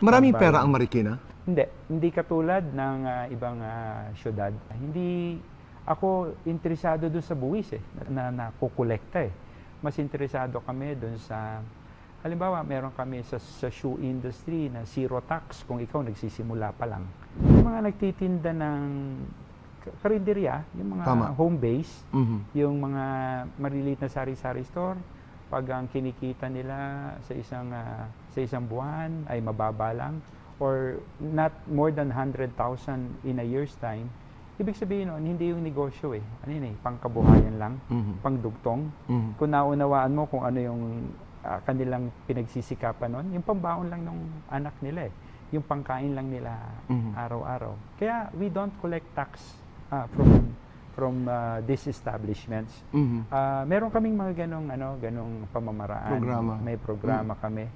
Maraming pera ang Marikina? Hindi katulad ng ibang syudad. Hindi ako interesado doon sa buwis na nakukolekta Mas interesado kami doon sa, halimbawa, meron kami sa shoe industry na zero tax kung ikaw nagsisimula pa lang. Yung mga nagtitinda ng karinderya, yung mga home base, yung mga maliliit na sari-sari store, pag ang kinikita nila sa isang buwan ay mababa lang or not more than 100,000 in a year's time, ibig sabihin nun, hindi yung negosyo pangkabuhayan lang, pangdugtong. Kung naunawaan mo kung ano yung kanilang pinagsisikapan nun, yung pambaon lang ng anak nila yung pangkain lang nila araw-araw. Kaya we don't collect tax from these establishments. Meron kaming mga ganong pamamaraan. Programa. May programa kami.